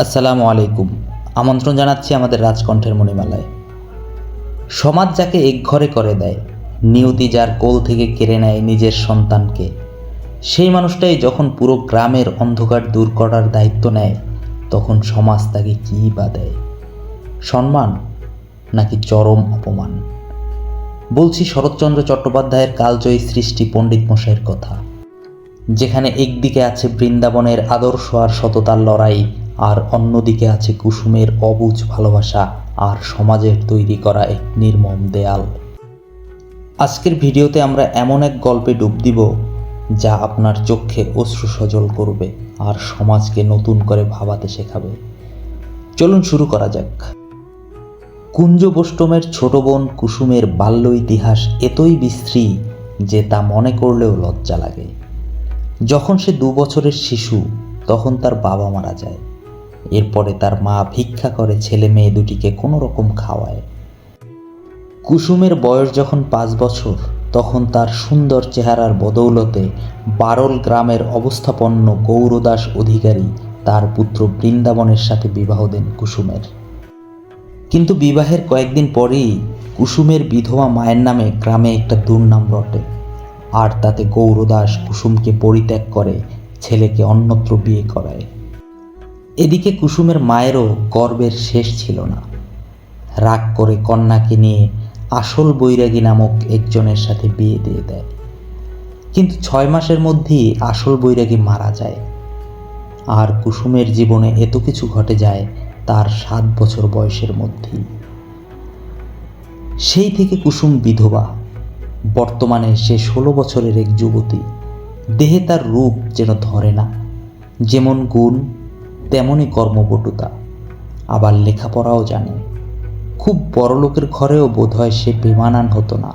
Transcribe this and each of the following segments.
আসসালামু আলাইকুম। আমন্ত্রণ জানাচ্ছি আমাদের রাজকণ্ঠের মণিমালায়। সমাজ যাকে একঘরে করে দেয়, নিয়তি যার কোল থেকে কেড়ে নেয় নিজের সন্তানকে, সেই মানুষটাই যখন পুরো গ্রামের অন্ধকার দূর করার দায়িত্ব নেয়, তখন সমাজ তাকে কী বা দেয়? সম্মান নাকি চরম অপমান? বলছি শরৎচন্দ্র চট্টোপাধ্যায়ের কালজয়ী সৃষ্টি পণ্ডিত মশাইয়ের কথা, যেখানে একদিকে আছে বৃন্দাবনের আদর্শ আর সততার লড়াই, আর অন্যদিকে আছে কুসুমের অবুঝ ভালোবাসা আর সমাজের তৈরি করা এক নির্মম দেয়াল। আজকের ভিডিওতে আমরা এমন এক গল্পে ডুব দিব যা আপনার চোখে অশ্রু সজল করবে আর সমাজকে নতুন করে ভাবাতে শেখাবে। চলুন শুরু করা যাক। কুঞ্জবোষ্টমের ছোট বোন কুসুমের বাল্য ইতিহাস এতই বিশ্রী যে তা মনে করলেও লজ্জা লাগে। যখন সে 2 বছরের শিশু, তখন তার বাবা মারা যায়। এরপরে তার মা ভিক্ষা করে ছেলে মেয়ে দুটিকে কোনো রকম খাওয়ায়। কুসুমের বয়স যখন 5 বছর, তখন তার সুন্দর চেহারার বদৌলতে বারল গ্রামের অবস্থাপন্ন গৌরদাস অধিকারী তার পুত্র বৃন্দাবনের সাথে বিবাহ দেন কুসুমের। কিন্তু বিবাহের কয়েকদিন পরেই কুসুমের বিধবা মায়ের নামে গ্রামে একটা দুর্নাম রটে, আর তাতে গৌরদাস কুসুমকে পরিত্যাগ করে ছেলেকে অন্যত্র বিয়ে করায়। এদিকে কুসুমের মায়েরও গর্বের শেষ ছিল না। রাগ করে কন্যাকে নিয়ে আসল বৈরাগী নামক একজনের সাথে বিয়ে দিয়ে দেয়। কিন্তু 6 মাসের মধ্যেই আসল বৈরাগী মারা যায়, আর কুসুমের জীবনে এত কিছু ঘটে যায় তার 7 বছর বয়সের মধ্যেই। সেই থেকে কুসুম বিধবা। বর্তমানে সে 16 বছরের এক যুবতী। দেহে তার রূপ যেন ধরে না, যেমন গুণ তেমনই কর্মপটুতা, আবার লেখাপড়াও জানে। খুব বড়লোকের ঘরেও বোধহয় সে বেমানান হতো না।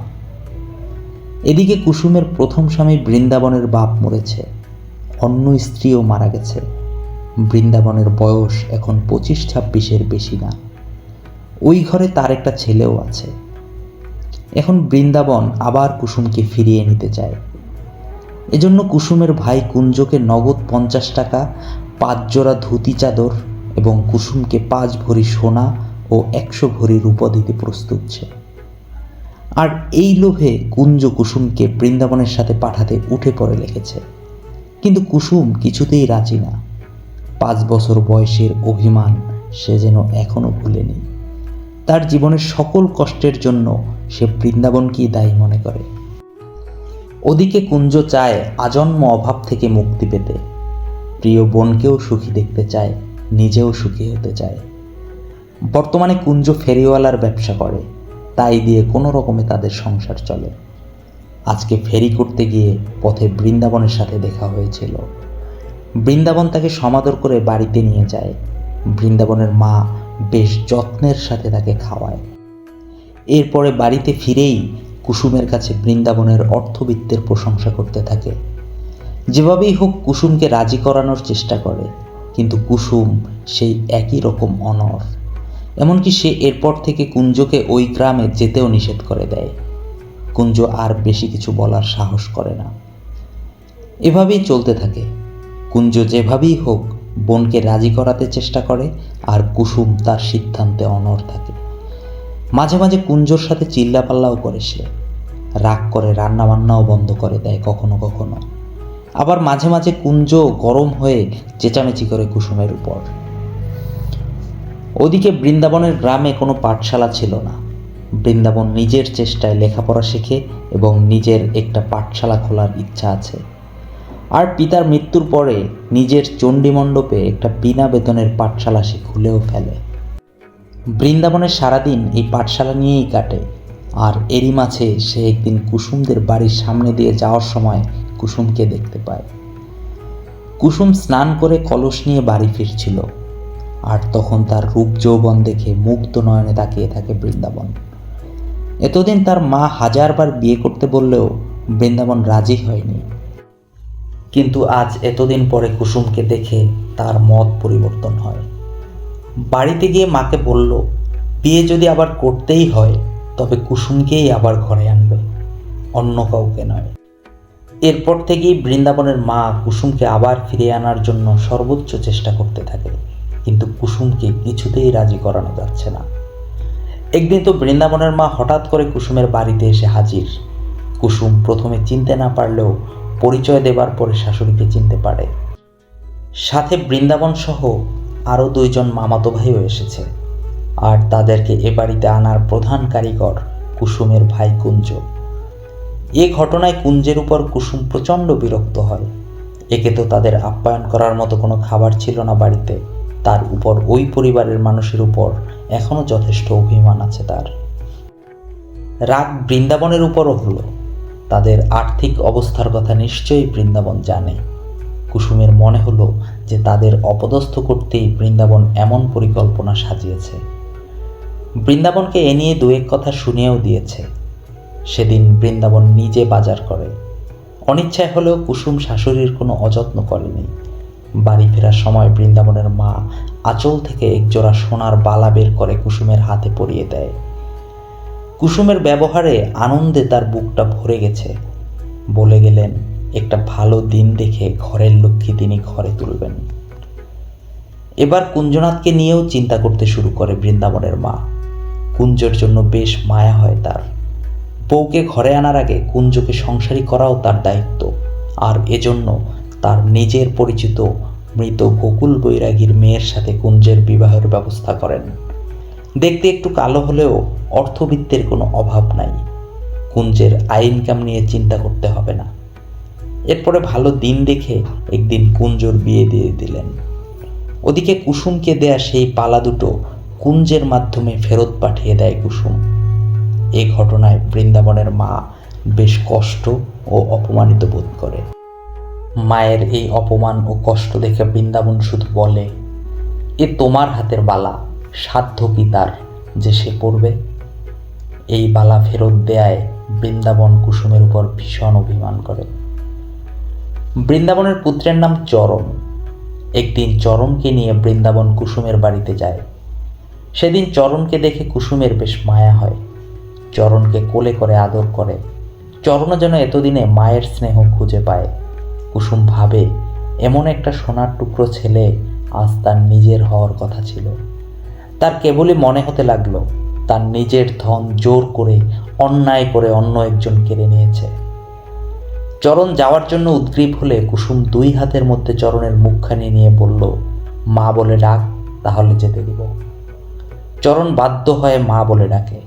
এদিকে কুসুমের প্রথম স্বামী বৃন্দাবনের বাপ মরেছে, অন্য স্ত্রীও মারা গেছে। বৃন্দাবনের বয়স এখন 25-26-এর বেশি না। ওই ঘরে তার একটা ছেলেও আছে। এখন বৃন্দাবন আবার কুসুমকে ফিরিয়ে নিতে চায়। এজন্য কুসুমের ভাই কুঞ্জকে নগদ 50 টাকা, 5 জোড়া ধুতি চাদর এবং কুসুমকে 5 ভরি সোনা ও 100 ভরি রূপা দিতে প্রস্তুত সে। আর এই লোভে কুঞ্জ কুসুমকে বৃন্দাবনের সাথে পাঠাতে উঠে পড়ে লেগেছে। কিন্তু কুসুম কিছুতেই রাজি না। 5 বছর বয়সের অভিমান সে যেন এখনো ভুলেনি। তার জীবনের সকল কষ্টের জন্য সে বৃন্দাবনকেই দায়ী মনে করে। ওদিকে কুঞ্জ চায় আজন্ম অভাব থেকে মুক্তি পেতে। প্রিয় বোনকেও সুখী দেখতে চায়, নিজেও সুখী হতে চায়। বর্তমানে কুঞ্জ ফেরিওয়ালার ব্যবসা করে, তাই দিয়ে কোনো রকমে তাদের সংসার চলে। আজকে ফেরি করতে গিয়ে পথে বৃন্দাবনের সাথে দেখা হয়েছিল। বৃন্দাবন তাকে সমাদর করে বাড়িতে নিয়ে যায়। বৃন্দাবনের মা বেশ যত্নের সাথে তাকে খাওয়ায়। এরপরে বাড়িতে ফিরেই কুসুমের কাছে বৃন্দাবনের অর্থবিত্তের প্রশংসা করতে থাকে। যেভাবেই হোক কুসুমকে রাজি করানোর চেষ্টা করে, কিন্তু কুসুম সেই একই রকম অনড়। এমনকি সে এরপর থেকে কুঞ্জকে ওই গ্রামে যেতেও নিষেধ করে দেয়। কুঞ্জ আর বেশি কিছু বলার সাহস করে না। এভাবেই চলতে থাকে। কুঞ্জ যেভাবেই হোক বোনকে রাজি করাতে চেষ্টা করে, আর কুসুম তার সিদ্ধান্তে অনড় থাকে। মাঝে মাঝে কুঞ্জর সাথে চিল্লাপাল্লাও করে সে। রাগ করে রান্নাবান্নাও বন্ধ করে দেয় কখনো কখনো। আবার মাঝে মাঝে কুঞ্জ গরম হয়ে চেঁচামেচি করে কুসুমের উপর। ওদিকে বৃন্দাবনের গ্রামে কোনো পাঠশালা ছিল না। বৃন্দাবন নিজের চেষ্টায় লেখাপড়া শেখে এবং নিজের একটা পাঠশালা খোলার ইচ্ছা আছে। আর পিতার মৃত্যুর পরে নিজের চণ্ডীমণ্ডপে একটা বিনা বেতনের পাঠশালা সে খুলেও ফেলে। বৃন্দাবনের সারাদিন এই পাঠশালা নিয়েই কাটে। আর এরই মাঝে সে একদিন কুসুমদের বাড়ির সামনে দিয়ে যাওয়ার সময় কুসুমকে দেখতে পায়। কুসুম স্নান করে কলস নিয়ে বাড়ি ফিরছিল, আর তখন তার রূপ যৌবন দেখে মুগ্ধ নয়নে তাকিয়ে থাকে বৃন্দাবন। এতদিন তার মা 1000 বার বিয়ে করতে বললেও বৃন্দাবন রাজি হয়নি। কিন্তু আজ এতদিন পরে কুসুমকে দেখে তার মত পরিবর্তন হয়। বাড়িতে গিয়ে মাকে বলল, বিয়ে যদি আবার করতেই হয় তবে কুসুমকেই আবার ঘরে আনবে, অন্য কাউকে নয়। এরপর থেকেই বৃন্দাবনের মা কুসুমকে আবার ফিরিয়ে আনার জন্য সর্বোচ্চ চেষ্টা করতে থাকে, কিন্তু কিছুতেই রাজি করানো যাচ্ছে না। একদিন তো বৃন্দাবনের মা হঠাৎ করে কুসুমের বাড়িতে এসে হাজির। কুসুম প্রথমে চিনতে না পারলেও পরিচয় দেবার পরে শাশুড়িকে চিনতে পারে। সাথে বৃন্দাবন সহ আরও 2 জন মামাতো ভাইও এসেছে, আর তাদেরকে এ বাড়িতে আনার প্রধান কারিগর কুসুমের ভাই কুঞ্জ। এ ঘটনায় কুঞ্জের উপর কুসুম প্রচণ্ড বিরক্ত হয়। একে তো তাদের আপ্যায়ন করার মতো কোনো খাবার ছিল না বাড়িতে, তার উপর ওই পরিবারের মানুষের উপর এখনও যথেষ্ট অভিমান আছে তার। রাগ বৃন্দাবনের উপরও হলো। তাদের আর্থিক অবস্থার কথা নিশ্চয়ই বৃন্দাবন জানে। কুসুমের মনে হলো যে তাদের অপদস্থ করতেই বৃন্দাবন এমন পরিকল্পনা সাজিয়েছে। বৃন্দাবনকে এ নিয়ে 2-1 কথা শুনিয়েও দিয়েছে। সেদিন বৃন্দাবন নিজে বাজার করে। অনিচ্ছায় হলেও কুসুম শাশুড়ির কোনো অযত্ন করেনি। বাড়ি ফেরার সময় বৃন্দাবনের মা আঁচল থেকে একজোড়া সোনার বালা বের করে কুসুমের হাতে পরিয়ে দেয়। কুসুমের ব্যবহারে আনন্দে তার বুকটা ভরে গেছে। বলে গেলেন একটা ভালো দিন দেখে ঘরের লক্ষ্মী তিনি ঘরে তুলবেন। এবার কুঞ্জনাথকে নিয়েও চিন্তা করতে শুরু করে বৃন্দাবনের মা। কুঞ্জর জন্য বেশ মায়া হয় তার। বউকে ঘরে আনার আগে কুঞ্জকে সংসারী করাও তার দায়িত্ব, আর এজন্য তার নিজের পরিচিত মৃত গোকুল বৈরাগীর মেয়ের সাথে কুঞ্জের বিবাহের ব্যবস্থা করেন। দেখতে একটু কালো হলেও অর্থবিত্তের কোনো অভাব নাই। কুঞ্জের আয় ইনকাম নিয়ে চিন্তা করতে হবে না। এরপরে ভালো দিন দেখে একদিন কুঞ্জর বিয়ে দিয়ে দিলেন। ওদিকে কুসুমকে দেয়া সেই পালা দুটো কুঞ্জের মাধ্যমে ফেরত পাঠিয়ে দেয় কুসুম। এই ঘটনায় বৃন্দাবনের মা বেশ কষ্ট ও অপমানিত বোধ করে। মায়ের এই অপমান ও কষ্ট দেখে বৃন্দাবন শুধু বলে, এ তোমার হাতের বালা, সাধ্য কি তার যে সে পড়বে? এই বালা ফেরত দেয়ায় বৃন্দাবন কুসুমের উপর ভীষণ অভিমান করে। বৃন্দাবনের পুত্রের নাম চরণ। একদিন চরণকে নিয়ে বৃন্দাবন কুসুমের বাড়িতে যায়। সেদিন চরণকে দেখে কুসুমের বেশ মায়া হয়। চরণকে কোলে করে আদর করে। চরণও যেন এতদিনে মায়ের স্নেহ খুঁজে পায়। কুসুম ভাবে এমন একটা সোনার টুকরো ছেলে আজ তার নিজের হওয়ার কথা ছিল। তার কেবলই মনে হতে লাগলো তার নিজের ধন জোর করে অন্যায় করে অন্য একজন কেড়ে নিয়েছে। চরণ যাওয়ার জন্য উদ্গ্রীব হলে কুসুম 2 হাতের মধ্যে চরণের মুখখানি নিয়ে বলল, মা বলে ডাক, তাহলে যেতে দিব। চরণ বাধ্য হয়ে মা বলে ডাকে।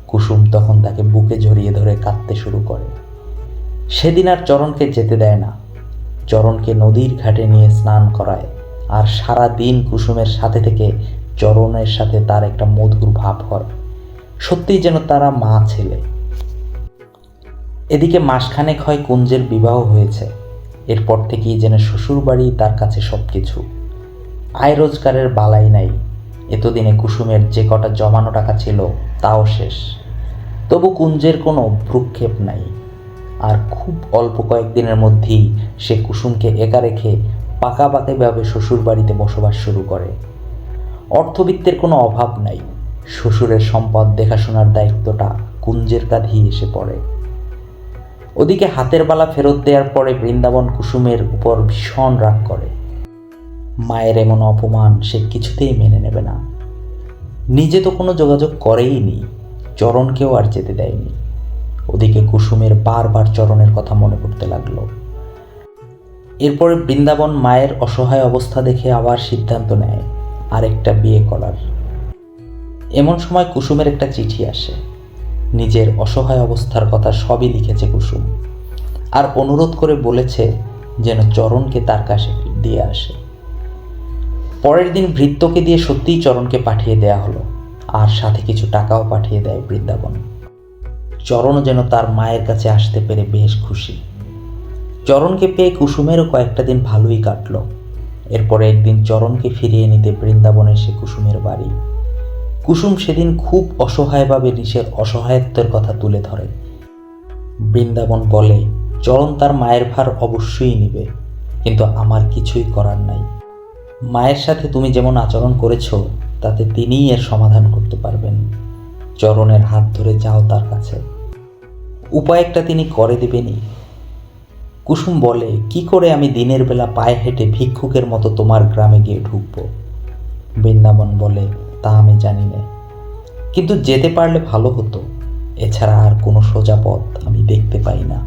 কুসুম তখন তাকে বুকে জড়িয়ে ধরে কাঁদতে শুরু করে। সেদিন আর চরণকে যেতে দেয় না। চরণকে নদীর ঘাটে নিয়ে স্নান করায়, আর সারা দিন কুসুমের সাথে থেকে চরণের সাথে তার একটা মধুর ভাব হয়। সত্যিই যেন তারা মা ছেলে। এদিকে মাসখানেক হয় কুঞ্জের বিবাহ হয়েছে। এরপর থেকেই যেন শ্বশুর বাড়ি তার কাছে সব কিছু। আয় রোজগারের বালাই নাই। এতদিনে কুসুমের যে কটা জমানো টাকা ছিল তাও শেষ। তবু কুঞ্জের কোনো ভ্রুক্ষেপ নাই। আর খুব অল্প কয়েকদিনের মধ্যেই সে কুসুমকে একা রেখে পাকাপাকিভাবে শ্বশুর বাড়িতে বসবাস শুরু করে। অর্থবিত্তের কোনো অভাব নাই। শ্বশুরের সম্পদ দেখাশোনার দায়িত্বটা কুঞ্জের কাঁধেই এসে পড়ে। ওদিকে হাতের বালা ফেরত দেওয়ার পরে বৃন্দাবন কুসুমের উপর ভীষণ রাগ করে। মায়ের এমন অপমান সে কিছুতেই মেনে নেবে না। নিজে তো কোনো যোগাযোগ করেই নি, চরণকেও আর যেতে দেয়নি। ওদিকে কুসুমের বারবার চরণের কথা মনে পড়তে লাগলো। এরপরে বৃন্দাবন মায়ের অসহায় অবস্থা দেখে আবার সিদ্ধান্ত নেয় আরেকটা বিয়ে করার। এমন সময় কুসুমের একটা চিঠি আসে। নিজের অসহায় অবস্থার কথা সবই লিখেছে কুসুম, আর অনুরোধ করে বলেছে যেন চরণকে তার কাছে দিয়ে আসে। পরের দিন ভৃত্যকে দিয়ে সত্যিই চরণকে পাঠিয়ে দেয়া হলো, আর সাথে কিছু টাকাও পাঠিয়ে দেয় বৃন্দাবন। চরণও যেন তার মায়ের কাছে আসতে পেরে বেশ খুশি। চরণকে পেয়ে কুসুমেরও কয়েকটা দিন ভালোই কাটল। এরপরে একদিন চরণকে ফিরিয়ে নিতে বৃন্দাবন এসে কুসুমের বাড়ি। কুসুম সেদিন খুব অসহায়ভাবে নিজের অসহায়ত্বের কথা তুলে ধরে। বৃন্দাবন বলে, চরণ তার মায়ের ভার অবশ্যই নিবে, কিন্তু আমার কিছুই করার নাই। মায়ের সাথে তুমি যেমন আচরণ করেছ তাতে তিনিই এর সমাধান করতে পারবেন। চরণের হাত ধরে যাও তার কাছে, উপায় একটা তিনি করে দেবেনই। কুসুম বলে, কি করে আমি দিনের বেলা পায়ে হেঁটে ভিক্ষুকের মতো তোমার গ্রামে গিয়ে ঢুকবো? বৃন্দাবন বলে, তা আমি জানি না, কিন্তু যেতে পারলে ভালো হতো। এছাড়া আর কোনো সোজা পথ আমি দেখতে পাই না।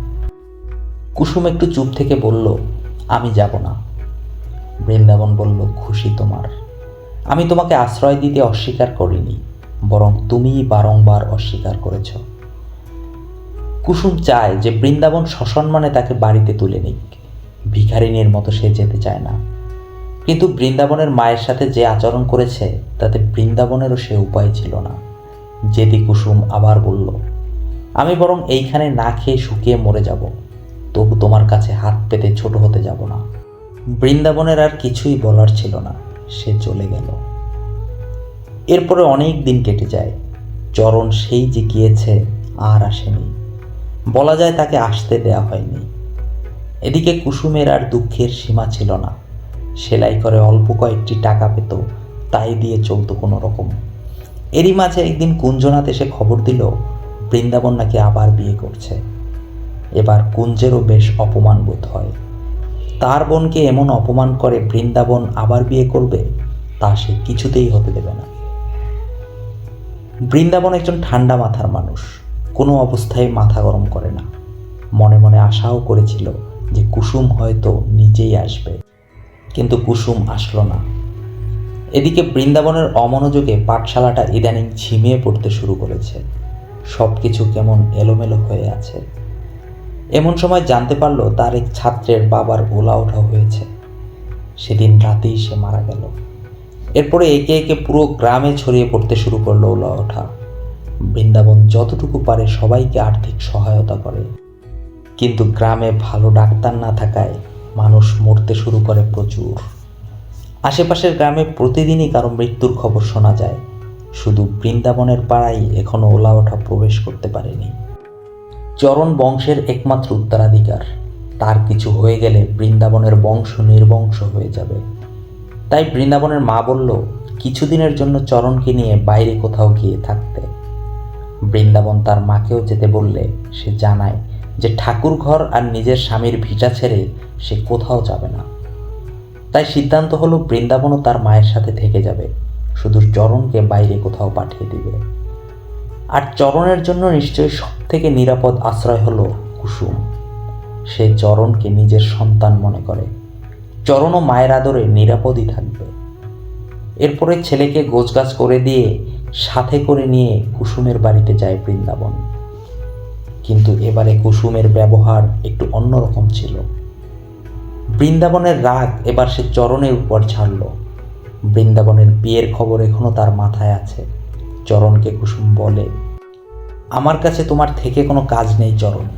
কুসুম একটু চুপ থেকে বলল, আমি যাব না। বৃন্দাবন বলল, খুশি তোমার। আমি তোমাকে আশ্রয় দিতে অস্বীকার করিনি, বরং তুমিই বারংবার অস্বীকার করেছ। কুসুম চায় যে বৃন্দাবন সসম্মানে তাকে বাড়িতে তুলে নিক। ভিখারিনীর মতো সে যেতে চায় না। কিন্তু বৃন্দাবনের মায়ের সাথে যে আচরণ করেছে তাতে বৃন্দাবনেরও সে উপায় ছিল না। যেদি কুসুম আবার বলল, আমি বরং এইখানে না খেয়ে শুকিয়ে মরে যাব, তবু তোমার কাছে হাত পেতে ছোট হতে যাব না। বৃন্দাবনের আর কিছুই বলার ছিল না, সে চলে গেল। এরপরে অনেক দিন কেটে যায়। চরণ সেই যে গিয়েছে আর আসেনি, বলা যায় তাকে আসতে দেয়া হয়নি। এদিকে কুসুমের আর দুঃখের সীমা ছিল না। সেলাই করে অল্প কয়েকটি টাকা পেত, তাই দিয়ে চলতো কোনো রকম। এরই মাঝে একদিন কুঞ্জনাথ এসে খবর দিল বৃন্দাবন নাকি আবার বিয়ে করছে। এবার কুঞ্জেরও বেশ অপমান বোধ হয়। তার বোনকে এমন অপমান করে বৃন্দাবন আবার বিয়ে করবে, তা সে কিছুতেই হতে দেবে না। বৃন্দাবন একজন ঠান্ডা মাথার মানুষ, কোনো অবস্থায় মাথা গরম করে না। মনে মনে আশাও করেছিল যে কুসুম হয়তো নিজেই আসবে, কিন্তু কুসুম আসলো না। এদিকে বৃন্দাবনের অমনোযোগে পাঠশালাটা ইদানিং ঝিমিয়ে পড়তে শুরু করেছে। সব কিছু কেমন এলোমেলো হয়ে আছে। এমন সময় জানতে পারল তার এক ছাত্রের বাবার ওলা ওঠা হয়েছে। সেদিন রাতেই সে মারা গেল। এরপরে একে একে পুরো গ্রামে ছড়িয়ে পড়তে শুরু করলো ওলা ওঠা। বৃন্দাবন যতটুকু পারে সবাইকে আর্থিক সহায়তা করে, কিন্তু গ্রামে ভালো ডাক্তার না থাকায় মানুষ মরতে শুরু করে প্রচুর। আশেপাশের গ্রামে প্রতিদিনই কারো মৃত্যুর খবর শোনা যায়। শুধু বৃন্দাবনের পাড়ায় এখনো ওলা ওঠা প্রবেশ করতে পারেনি। চরণ বংশের একমাত্র উত্তরাধিকার, তার কিছু হয়ে গেলে বৃন্দাবনের বংশ নির্বংশ হয়ে যাবে। তাই বৃন্দাবনের মা বলল কিছুদিনের জন্য চরণকে নিয়ে বাইরে কোথাও গিয়ে থাকতে। বৃন্দাবন তার মাকেও যেতে বললে সে জানায় যে ঠাকুর ঘর আর নিজের স্বামীর ভিটা ছেড়ে সে কোথাও যাবে না। তাই সিদ্ধান্ত হলো বৃন্দাবনও তার মায়ের সাথে থেকে যাবে, শুধু চরণকে বাইরে কোথাও পাঠিয়ে দিবে। আর চরণের জন্য নিশ্চয়ই সব থেকে নিরাপদ আশ্রয় হলো কুসুম। সে চরণকে নিজের সন্তান মনে করে। চরণও মায়ের আদরে নিরাপদই থাকবে। এরপরে ছেলেকে গোছগাছ করে দিয়ে সাথে করে নিয়ে কুসুমের বাড়িতে যায় বৃন্দাবন। কিন্তু এবারে কুসুমের ব্যবহার একটু অন্যরকম ছিল। বৃন্দাবনের রাগ এবার সে চরণের উপর ছাড়ল। বৃন্দাবনের বিয়ের খবর এখনো তার মাথায় আছে। চরণকে কুসুম বলে, আমার কাছে তোমার থেকে কোনো কাজ নেই চরণ,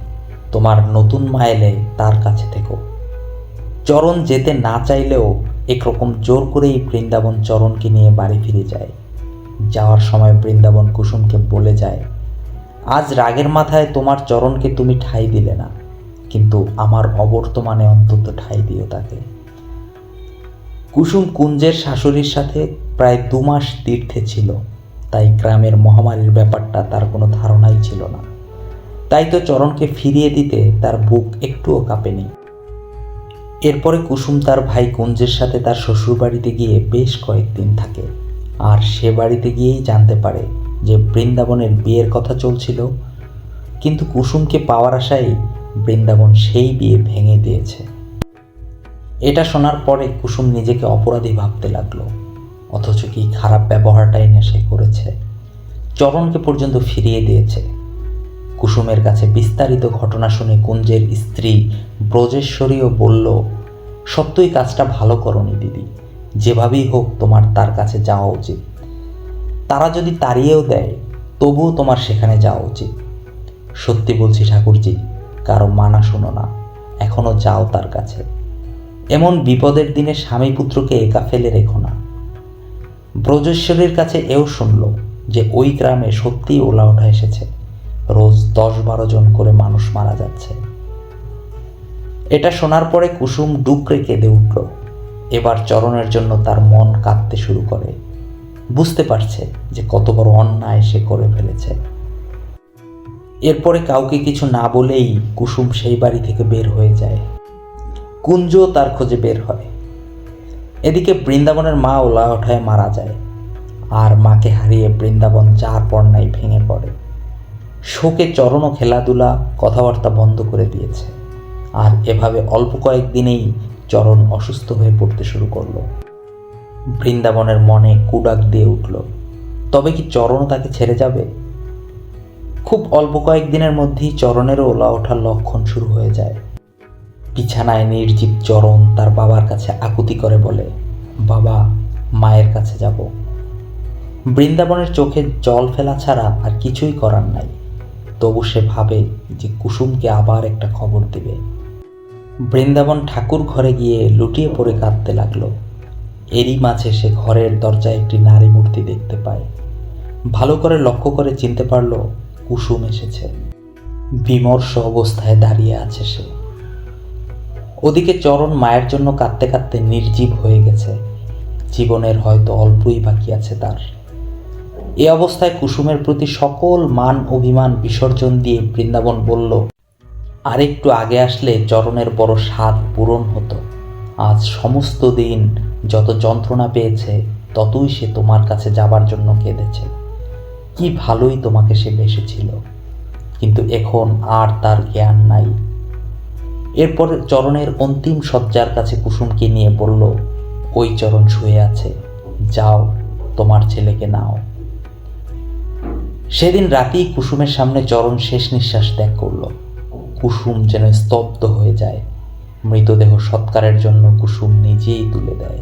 তোমার নতুন মা এলে তার কাছে থেকো। চরণ যেতে না চাইলেও একরকম জোর করেই বৃন্দাবন চরণকে নিয়ে বাড়ি ফিরে যায়। যাওয়ার সময় বৃন্দাবন কুসুমকে বলে যায়, আজ রাগের মাথায় তোমার চরণকে তুমি ঠাঁই দিলে না, কিন্তু আমার অবর্তমানে অন্তত ঠাঁই দিও তাকে। কুসুম কুঞ্জের শাশুড়ির সাথে প্রায় 2 মাস তীর্থে ছিল, তাই গ্রামের মহামারীর ব্যাপারটা তার কোনো ধারণাই ছিল না। তাই তো চরণকে ফিরিয়ে দিতে তার বুক একটুও কাঁপেনি। এরপরে কুসুম তার ভাই কুঞ্জের সাথে তার শ্বশুরবাড়িতে গিয়ে বেশ কয়েকদিন থাকে। আর সে বাড়িতে গিয়েই জানতে পারে যে বৃন্দাবনের বিয়ের কথা চলছিল, কিন্তু কুসুমকে পাওয়ার আশায় বৃন্দাবন সেই বিয়ে ভেঙে দিয়েছে। এটা শোনার পরে কুসুম নিজেকে অপরাধী ভাবতে লাগলো। অথচ কি খারাপ ব্যবহারটাই না সে করেছে, চরণকে পর্যন্ত ফিরিয়ে দিয়েছে। কুসুমের কাছে বিস্তারিত ঘটনা শুনে কুঞ্জের স্ত্রী ব্রজেশ্বরীও বলল, সত্যই কাজটা ভালো করনি দিদি, যেভাবেই হোক তোমার তার কাছে যাওয়া উচিত। তারা যদি তাড়িয়েও দেয় তবুও তোমার সেখানে যাওয়া উচিত। সত্যি বলছি ঠাকুরজি, কারো মানা শোনো না, এখনো যাও তার কাছে। এমন বিপদের দিনে স্বামী পুত্রকে একা ফেলে রেখো না। ব্রজেশ্বরীর কাছে এও শুনল যে ওই গ্রামে সত্যিই ওলা ওঠা এসেছে, রোজ 10-12 জন করে মানুষ মারা যাচ্ছে। এটা শোনার পরে কুসুম ডুকরে কেঁদে উঠল। এবার চরণের জন্য তার মন কাঁদতে শুরু করে। বুঝতে পারছে যে কত বড় অন্যায় সে করে ফেলেছে। এরপরে কাউকে কিছু না বলেই কুসুম সেই বাড়ি থেকে বের হয়ে যায়। কুঞ্জও তার খোঁজে বের হয়। এদিকে বৃন্দাবনের মা ওলা ওঠায় মারা যায়, আর মাকে হারিয়ে বৃন্দাবন যার পর্নায় ভেঙে পড়ে। শোকে চরণও খেলাধুলা কথাবার্তা বন্ধ করে দিয়েছে। আর এভাবে অল্প কয়েকদিনেই চরণ অসুস্থ হয়ে পড়তে শুরু করলো। বৃন্দাবনের মনে কুডাক দিয়ে উঠল, তবে কি চরণও তাকে ছেড়ে যাবে? খুব অল্প কয়েকদিনের মধ্যেই চরণেরও ওলা ওঠার লক্ষণ শুরু হয়ে যায়। বিছানায় নির্জীব চরণ তার বাবার কাছে আকুতি করে বলে, বাবা, মায়ের কাছে যাব। বৃন্দাবনের চোখে জল ফেলা ছাড়া আর কিছুই করার নাই। তবু সে ভাবে যে কুসুমকে আবার একটা খবর দেবে। বৃন্দাবন ঠাকুর ঘরে গিয়ে লুটিয়ে পড়ে কাঁদতে লাগলো। এরই মাঝে সে ঘরের দরজায় একটি নারী মূর্তি দেখতে পায়। ভালো করে লক্ষ্য করে চিনতে পারল কুসুম এসেছে। বিমর্ষ অবস্থায় দাঁড়িয়ে আছে সে। ওদিকে চরণ মায়ের জন্য কাঁদতে কাঁদতে নির্জীব হয়ে গেছে। জীবনের হয়তো অল্পই বাকি আছে তার। এ অবস্থায় কুসুমের প্রতি সকল মান অভিমান বিসর্জন দিয়ে বৃন্দাবন বলল, আর একটু আগে আসলে চরণের বড় স্বাদ পূরণ হতো। আজ সমস্ত দিন যত যন্ত্রণা পেয়েছে ততই সে তোমার কাছে যাবার জন্য কেঁদেছে। কি ভালোই তোমাকে সে বেসেছিল, কিন্তু এখন আর তার জ্ঞান নাই। এরপর চরণের অন্তিম শয্যার কাছে কুসুমকে নিয়ে বলল, ওই চরণ শুয়ে আছে, যাও তোমার ছেলেকে নাও। সেদিন রাতেই কুসুমের সামনে চরণ শেষ নিঃশ্বাস ত্যাগ করল। কুসুম যেন স্তব্ধ হয়ে যায়। মৃতদেহ সৎকারের জন্য কুসুম নিজেই তুলে দেয়।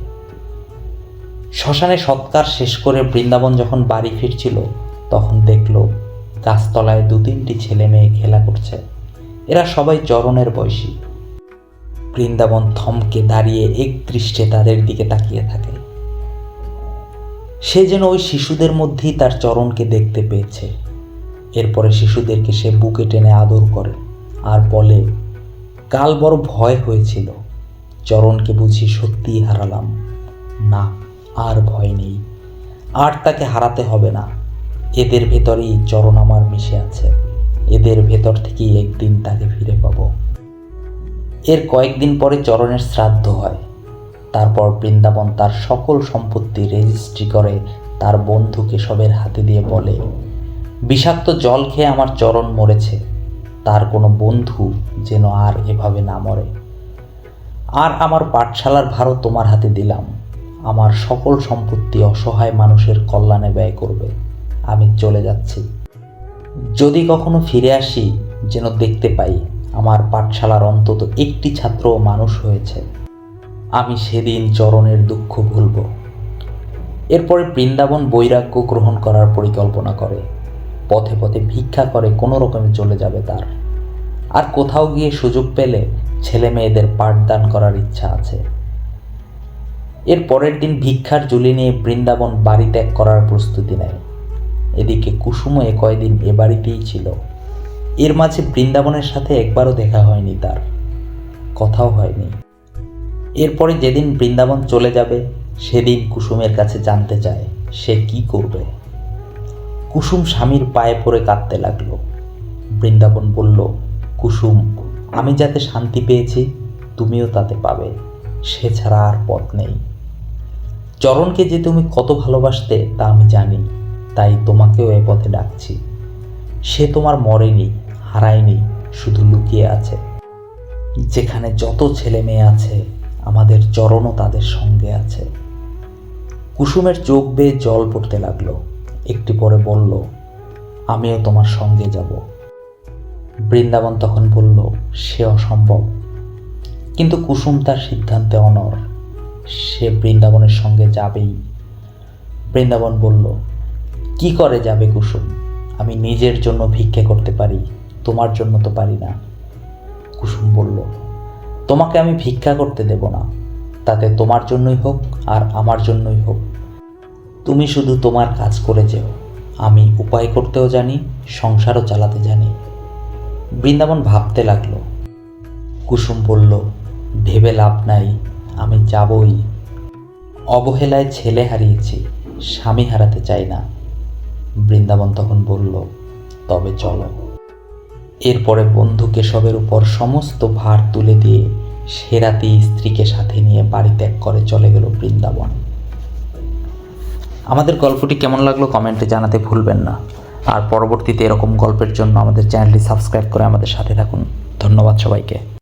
শ্মশানে সৎকার শেষ করে বৃন্দাবন যখন বাড়ি ফিরছিল, তখন দেখল গাছতলায় 2-3টি ছেলে মেয়ে খেলা করছে। এরা সবাই চরণের বয়সী। বৃন্দাবন থমকে দাঁড়িয়ে একদৃষ্টে তাদের দিকে তাকিয়ে থাকে। সে যেন ওই শিশুদের মধ্যেই তার চরণকে দেখতে পেয়েছে। এরপরে শিশুদেরকে সে বুকে টেনে আদর করে আর বলে, কাল বড় ভয় হয়েছিল, চরণকে বুঝি সত্যিই হারালাম। না, আর ভয় নেই, আর তাকে হারাতে হবে না। এদের ভেতরেই চরণ আমার মিশে আছে। এদের ভেতর থেকেই একদিন তাকে ফিরে পাব। এর কয়েকদিন পরে চরণের শ্রাদ্ধ হয়। তারপর বৃন্দাবন তার সকল সম্পত্তি রেজিস্ট্রি করে তার বন্ধু কেশবের হাতে দিয়ে বলে, বিষাক্ত জল খেয়ে আমার চরণ মরেছে, তার কোনো বন্ধু যেন আর এভাবে না মরে। আর আমার পাঠশালার ভারও তোমার হাতে দিলাম। আমার সকল সম্পত্তি অসহায় মানুষের কল্যাণে ব্যয় করবে। আমি চলে যাচ্ছি। যদি কখনো ফিরে আসি যেন দেখতে পাই আমার পাঠশালার অন্তত একটি ছাত্রও মানুষ হয়েছে। আমি সেদিন চরণের দুঃখ ভুলব। এরপরে বৃন্দাবন বৈরাগ্য গ্রহণ করার পরিকল্পনা করে। পথে পথে ভিক্ষা করে কোনো রকমে চলে যাবে তার। আর কোথাও গিয়ে সুযোগ পেলে ছেলে মেয়েদের পাঠদান করার ইচ্ছা আছে। এর পরের দিন ভিক্ষার ঝুলি নিয়ে বৃন্দাবন বাড়ি ত্যাগ করার প্রস্তুতি নেয়। এদিকে কুসুমও কয়দিন এ বাড়িতেই ছিল। এর মাঝে বৃন্দাবনের সাথে একবারও দেখা হয়নি তার, কথাও হয়নি। এরপরে যেদিন বৃন্দাবন চলে যাবে সেদিন কুসুমের কাছে জানতে চায় সে কি করবে। কুসুম স্বামীর পায়ে পড়ে কাঁদতে লাগলো। বৃন্দাবন বলল, কুসুম, আমি যাতে শান্তি পেয়েছি তুমিও তাতে পাবে, সে ছাড়া আর পথ নেই। চরণকে যে তুমি কত ভালোবাসতে তা আমি জানি, তাই তোমাকেও এ পথে ডাকছি। সে তোমার মরেনি, হারায়নি, শুধু লুকিয়ে আছে। যেখানে যত ছেলে মেয়ে আছে আমাদের চরণও তাদের সঙ্গে আছে। কুসুমের চোখ বেয়ে জল পড়তে লাগলো। একটু পরে বলল, আমিও তোমার সঙ্গে যাব। বৃন্দাবন তখন বলল, সে অসম্ভব। কিন্তু কুসুম তার সিদ্ধান্তে অনড়। সে বৃন্দাবনের সঙ্গে যাবেই। বৃন্দাবন বলল, কি করে যাবে কুসুম? আমি নিজের জন্য ভিক্ষে করতে পারি, তোমার জন্য তো পারি না। কুসুম বলল, তোমাকে আমি ভিক্ষা করতে দেব না, তাতে তোমার জন্যই হোক আর আমার জন্যই হোক। তুমি শুধু তোমার কাজ করে যেও, আমি উপায় করতেও জানি, সংসারও চালাতে জানি। বৃন্দাবন ভাবতে লাগলো। কুসুম বলল, ভেবে লাভ নাই, আমি যাবই। অবহেলায় ছেলে হারিয়েছি, স্বামী হারাতে চাই না। বৃন্দাবন তখন বলল, তবে চলো। এরপরে বন্ধু কেশবের উপর সমস্ত ভার তুলে দিয়ে সে রাতেই স্ত্রীকে সাথে নিয়ে বাড়ি ত্যাগ করে চলে গেল বৃন্দাবন। আমাদের গল্পটি কেমন লাগলো কমেন্টে জানাতে ভুলবেন না। আর পরবর্তীতে এরকম গল্পের জন্য আমাদের চ্যানেলটি সাবস্ক্রাইব করে আমাদের সাথে থাকুন। ধন্যবাদ সবাইকে।